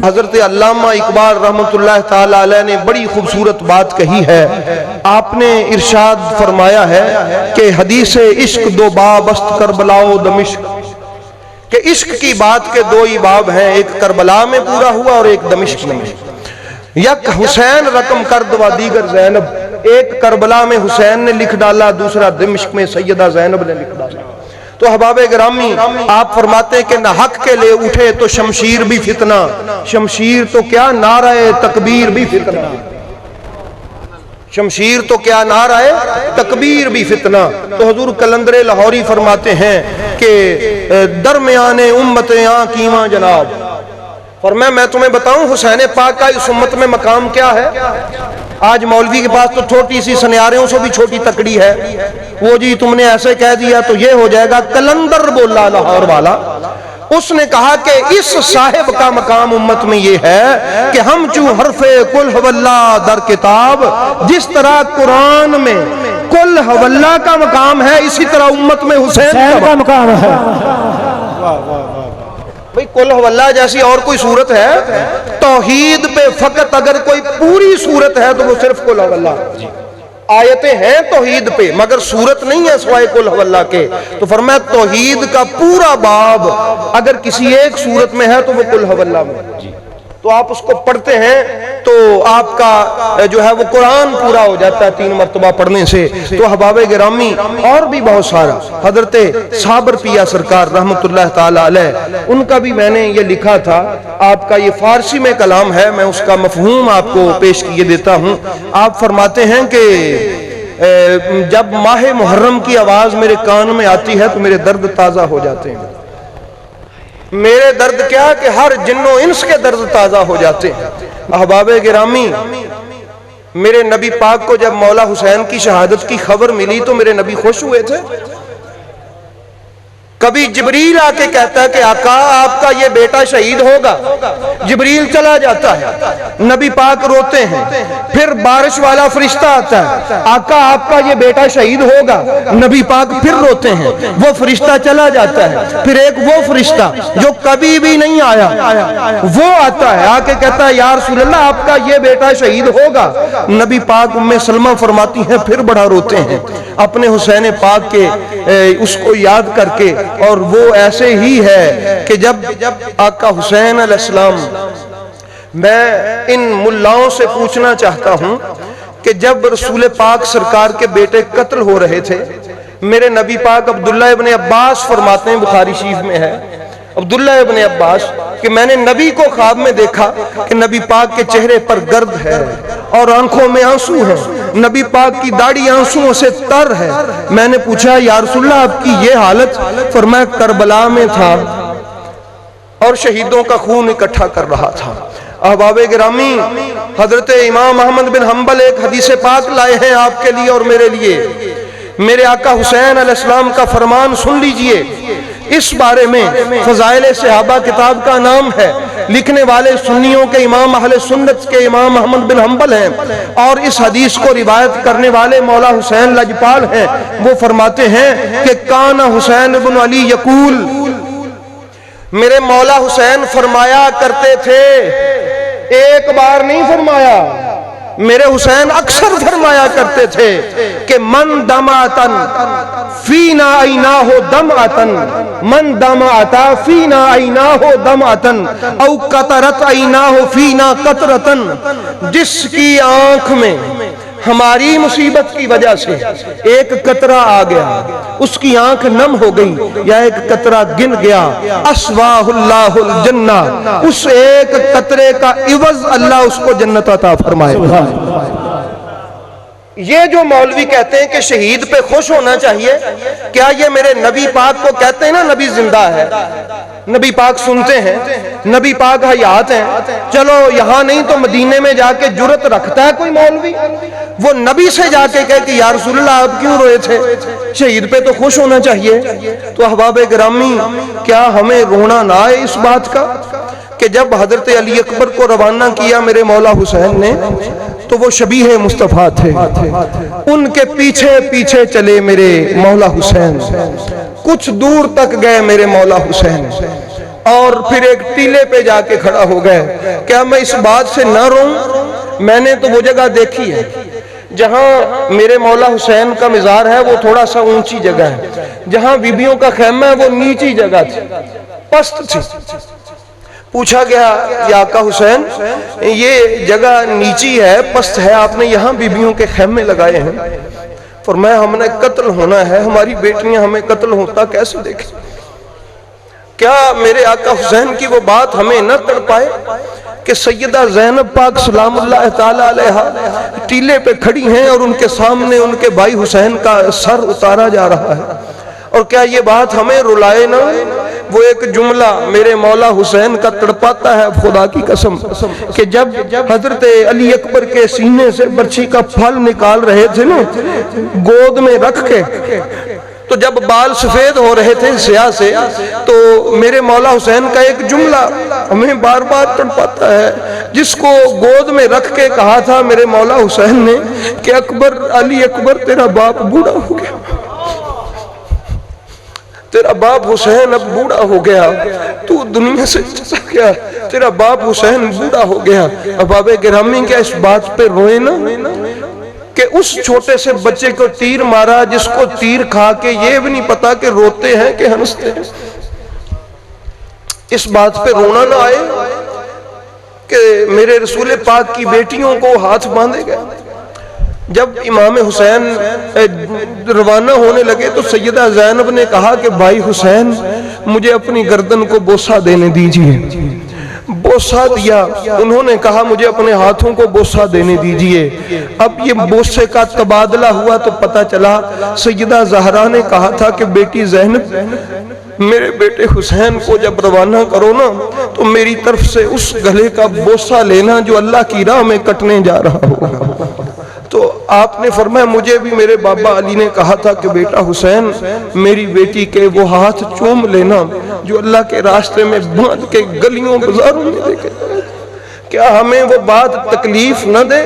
हजरत अल्लामा इकबाल रहमतुल्लाह ताला अलैह ने बड़ी खूबसूरत बात कही है। आपने इरशाद फरमाया है कि हदीस इश्क दो बाबस्त करबलाओ दमिश्क, कि इश्क की बात के दो ही बाब हैं, एक करबला में पूरा हुआ और एक दमिश्क में। यक हुसैन रकम कर्द व दीगर ज़ैनब, एक करबला में हुसैन ने लिख डाला, दूसरा दमिश्क में सैयदा ज़ैनब ने लिख डाला। तो अहबाबे गिरामी आप फरमाते कि न हक के लिए उठे तो शमशीर भी फितना, शमशीर तो क्या नाराए तकबीर भी फितना, शमशीर तो क्या नाराए तकबीर भी फितना। तो हुजूर कलंदरे लाहौरी फरमाते हैं कि दरमियाने उम्मत या कीमा जनाब, फरमाया मैं तुम्हें बताऊं हुसैन पाक का इस उम्मत में मकाम क्या है। आज मौलवी के पास तो छोटी सी सन्यारियों से भी छोटी तकड़ी है, वो जी तुमने ऐसे कह दिया तो ये हो जाएगा। कलंदर बोला लाहौर वाला, उसने कहा कि इस साहिब का मकाम उम्मत में ये है कि हम चू हरफे कुल हवल्ला दर किताब, जिस तरह कुरान में कुल हवल्ला का मकाम है इसी तरह उम्मत में हुसैन का मकाम है। भाई कुल हवल्ला जैसी और कोई सूरत है? तौहीद पे फकत अगर कोई पूरी सूरत है तो वो सिर्फ कुल हवल्ला। आयतें हैं तौहीद पे मगर सूरत नहीं है सिवाय कुल हवल्ला के। तो फरमाया तौहीद का पूरा बाब अगर किसी एक सूरत में है तो वो कुल हवल्ला में। तो आप उसको पढ़ते हैं तो आपका जो है वो कुरान पूरा हो जाता है 3 मरतबा पढ़ने से। तो अहबाबे गिरामी और भी बहुत सारा, हजरत साबर पिया सरकार रहमतुल्लाह ताला अलैह, उनका भी मैंने ये लिखा था। आपका ये फारसी में कलाम है, मैं उसका मफहूम आपको पेश किए देता हूँ। आप फरमाते हैं कि जब माह मुहर्रम की आवाज मेरे कान में आती है तो मेरे दर्द ताजा हो जाते हैं। मेरे दर्द क्या कि हर जिन्नो इंस के दर्द ताजा हो जाते हैं। अहबाबे गिरामी मेरे नबी पाक को जब मौला हुसैन की शहादत की खबर मिली तो मेरे नबी खुश हुए थे। कभी जिब्रील आके कहता है कि आका आपका ये बेटा शहीद होगा, जिब्रील चला जाता है, नबी पाक रोते हैं। फिर बारिश वाला फरिश्ता आता है, आका आपका ये बेटा शहीद होगा, नबी पाक फिर रोते हैं। वो फरिश्ता चला जाता है, फिर एक वो फरिश्ता जो कभी भी नहीं आया वो आता है, आके कहता है या रसूल अल्लाह आपका ये बेटा शहीद होगा। नबी पाक उम्मे सलमा फरमाती हैं फिर बड़ा रोते हैं अपने हुसैन पाक के उसको याद करके। और वो ऐसे ही है कि जब आका हुसैन अलैहिस्सलाम, मैं इन मुल्लाओं से पूछना चाहता हूं कि जब रसूल पाक सरकार के बेटे कत्ल हो रहे थे, मेरे नबी पाक अब्दुल्ला इब्ने अब्बास फरमाते हैं, बुखारी शरीफ में है, अब्दुल्ला इब्ने अब्बास कि मैंने नबी को ख्वाब में देखा कि नबी पाक के चेहरे पर गर्द है और आंखों में आंसू है, नबी पाक की दाढ़ी आंसुओं से तर है। मैंने पूछा या रसूलल्लाह आपकी ये हालत? फरमाया करबला में था और शहीदों का खून इकट्ठा कर रहा था। अहबाबे गिरामी हजरत इमाम अहमद बिन हम्बल एक हदीस पाक लाए हैं आपके लिए और मेरे लिए। मेरे आका हुसैन अलैहिस्सलाम का फरमान सुन लीजिए। इस बारे में फजाइल सहाबा किताब का नाम है, लिखने वाले सुन्नियों के इमाम अहले सुन्नत के इमाम अहमद बिन हम्बल हैं और इस हदीस को रिवायत करने वाले मौला हुसैन लजपाल हैं। वो फरमाते हैं कि काना हुसैन इब्न अली यकूल, मेरे मौला हुसैन फरमाया करते थे, एक बार नहीं फरमाया, मेरे हुसैन अक्सर फरमाया करते थे कि मन दमातन फीना आईना हो दम आतन, मन दमाता फीना आईना हो दम आतन औ कतरत आईना हो फीना कतरतन। जिसकी आंख में हमारी मुसीबत की वजह से एक कतरा आ गया, उसकी आंख नम हो गई या एक कतरा गिन गया, अस्वाहुल्लाहुल जन्ना, उस एक कतरे का इवज अल्लाह उसको जन्नत अता फरमाए। ये जो मौलवी कहते हैं कि शहीद पे खुश होना चाहिए, क्या ये मेरे नबी पाक को कहते हैं ना नबी जिंदा है, नबी पाक सुनते हैं, नबी पाक हयात हैं। चलो यहाँ नहीं तो मदीने में जाके जुर्रत रखता है कोई मौलवी, वो नबी से जाके कहे कि या रसूलल्लाह आप क्यों रोए थे, शहीद पे तो खुश होना चाहिए। तो अहबाब गिरामी क्या हमें रोना ना आए इस बात का कि जब हजरत अली अकबर को रवाना किया मेरे मौला हुसैन ने तो वो शबीह मुस्तफा थे, उनके पीछे पीछे चले मेरे मौला हुसैन, कुछ दूर तक गए मेरे मौला हुसैन और फिर एक टीले पे जाके खड़ा हो गए। क्या मैं इस बात से न रोऊं? मैंने तो वो जगह देखी है जहां मेरे मौला हुसैन का मज़ार है, वो थोड़ा सा ऊंची जगह है। जहां बीबियों का खैमा है वो नीची जगह थी, पस्त थी। पूछा गया या आका हुसैन, ये जगह नीची है, पस्त है, आपने यहाँ बीबियों के खैमे लगाए हैं? फरमाया हमने कत्ल होना है, हमारी बेटियां हमें कत्ल होता कैसे देखें? क्या मेरे आका हुसैन की वो बात हमें न तड़पाए कि सैयदा ज़ैनब पाक सलामुल्लाह तआला अलैहा टीले पे खड़ी हैं और उनके सामने उनके भाई हुसैन का सर उतारा जा रहा है? और क्या ये बात हमें रुलाए ना? वो एक जुमला मेरे मौला हुसैन का तड़पाता है खुदा की कसम, कि जब हजरत अली अकबर के सीने से बर्छी का फल निकाल रहे थे ना गोद में रख के, तो जब बाल सफेद हो रहे थे स्याह से, तो मेरे मौला हुसैन का एक जुमला हमें बार बार तड़पाता है, जिसको गोद में रख के कहा था मेरे मौला हुसैन ने कि अकबर, अली अकबर तेरा बाप बूढ़ा हो गया, तेरा बाप हुसैन अब बूढ़ा हो गया, तू दुनिया से चला गया, तेरा बाप हुसैन बूढ़ा हो गया। अब बाबे गिरामी क्या इस बात पे रोए ना कि उस छोटे से बच्चे को तीर मारा, जिसको तीर खा के ये भी नहीं पता कि रोते हैं कि हंसते हैं? इस बात पे रोना ना आए कि मेरे रसूल पाक की बेटियों को हाथ बांधे गए। जब इमाम हुसैन रवाना होने लगे तो सैयदा ज़ैनब ने कहा कि भाई हुसैन, मुझे अपनी गर्दन को बोसा देने दीजिए। बोसा दिया। उन्होंने कहा मुझे अपने हाथों को बोसा देने दीजिए। अब ये बोसे का तबादला हुआ तो पता चला सैयदा ज़हरा ने कहा था कि बेटी ज़ैनब, मेरे बेटे हुसैन को जब रवाना करो ना तो मेरी तरफ से उस गले का बोसा लेना जो अल्लाह की राह में कटने जा रहा होगा। तो आपने फरमाया मुझे भी मेरे बाबा अली ने कहा था कि बेटा हुसैन, मेरी बेटी के वो हाथ चूम लेना जो अल्लाह के रास्ते में बांध के गलियों बाजारों में लेके। क्या हमें वो बात तकलीफ न दे?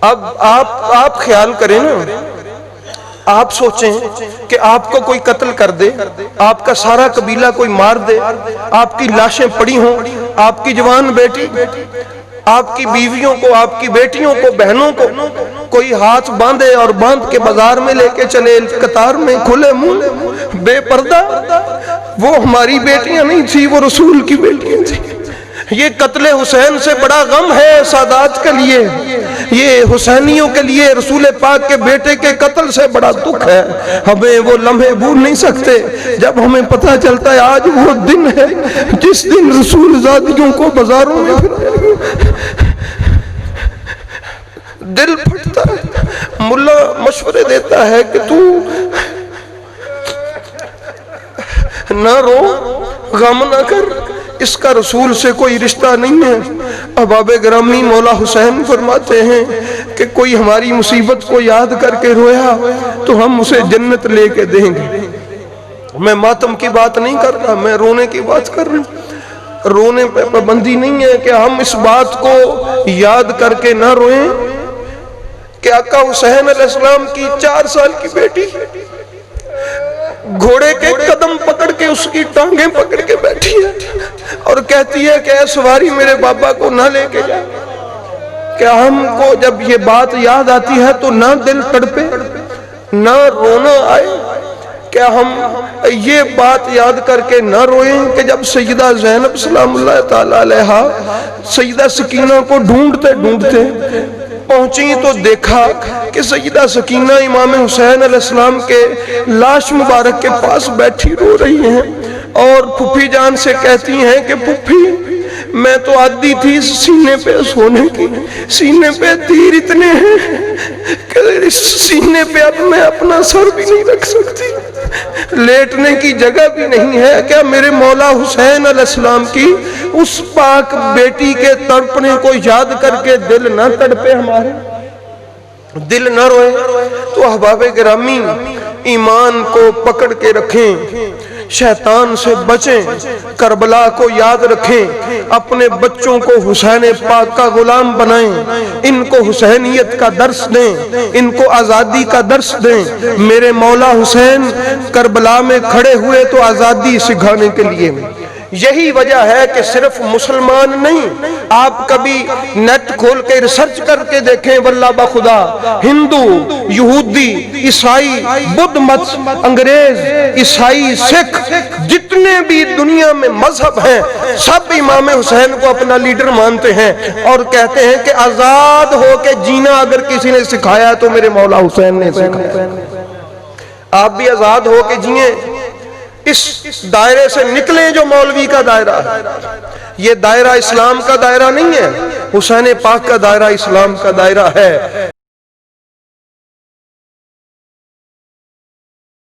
अब आप ख्याल करें ना, आप सोचें कि आपको कोई कत्ल कर दे, आपका सारा कबीला कोई मार दे, आपकी लाशें पड़ी हों, आपकी जवान बेटी, आपकी बीवियों को, आपकी बेटियों को, बहनों को कोई हाथ बांधे और बांध के बाजार में लेके चले कतार में खुले मुंह बेपर्दा। वो हमारी बेटियां नहीं थी, वो रसूल की बेटियां थी। ये कत्ले हुसैन से बड़ा गम है सादात के लिए, ये हुसैनियों के लिए रसूल पाक के बेटे के कत्ल से बड़ा दुख है। हमें वो लम्हे भूल नहीं सकते जब हमें पता चलता है आज वो दिन है जिस दिन रसूल ज़ादियों को बाजारों में दिल फटता है। मुल्ला मशवरे देता है कि तू ना रो, गम ना कर, इसका रसूल से कोई रिश्ता नहीं है। अहबाब गिरामी मौला हुसैन फरमाते हैं कि कोई हमारी मुसीबत को याद करके रोया तो हम उसे जन्नत लेके देंगे। मैं मातम की बात नहीं कर रहा, मैं रोने की बात कर रहा हूँ। रोने पे पाबंदी नहीं है कि हम इस बात को याद करके ना रोएं कि आका हुसैन अलैहिस्सलाम की 4 साल की बेटी घोड़े के कदम पकड़ के उसकी टांगें पकड़ के बैठी है और कहती है कि सवारी मेरे बाबा को ना लेके जा। क्या हमको जब ये बात याद आती है तो ना दिल तड़पे, ना रोना आए? क्या हम ये बात याद करके ना रोएं कि जब सैयदा ज़ैनब सलामुल्लाह ताला अलैहा सैयदा सकीना को ढूंढते ढूंढते पहुंची तो देखा कि सैयदा सकीना इमाम हुसैन अलैहिस्सलाम के लाश मुबारक के पास बैठी रो रही हैं और फुफी जान से कहती हैं कि फुफी, मैं तो आदी थी सीने पे सोने की, सीने पे तीर इतने हैं कि सीने पे अब मैं अपना सर भी नहीं रख सकती, लेटने की जगह भी नहीं है। क्या मेरे मौला हुसैन अलैहिस्सलाम की उस पाक बेटी के तड़पने को याद करके दिल न तड़पे, हमारे दिल न रोए? तो अहबाबे गिरामी ईमान को पकड़ के रखें, शैतान से बचें, करबला को याद रखें, अपने बच्चों को हुसैन पाक का गुलाम बनाएं, इनको हुसैनियत का दर्स दें, इनको आज़ादी का दर्स दें। मेरे मौला हुसैन करबला में खड़े हुए तो आज़ादी सिखाने के लिए, यही वजह है कि सिर्फ मुसलमान नहीं, आप कभी नेट खोल के रिसर्च करके देखें, वल्लाह बखुदा हिंदू, यहूदी, ईसाई, बुद्ध मत, अंग्रेज, ईसाई, सिख, जितने भी दुनिया में मजहब हैं सब इमाम हुसैन को अपना लीडर मानते हैं और कहते हैं कि आजाद होके जीना अगर किसी ने सिखाया तो मेरे मौला हुसैन ने सिखाया। आप भी आजाद होके जिए, इस दायरे से निकलें जो मौलवी का दायरा है। ये दायरा इस्लाम का दायरा नहीं है, हुसैन पाक का दायरा इस्लाम का दायरा है।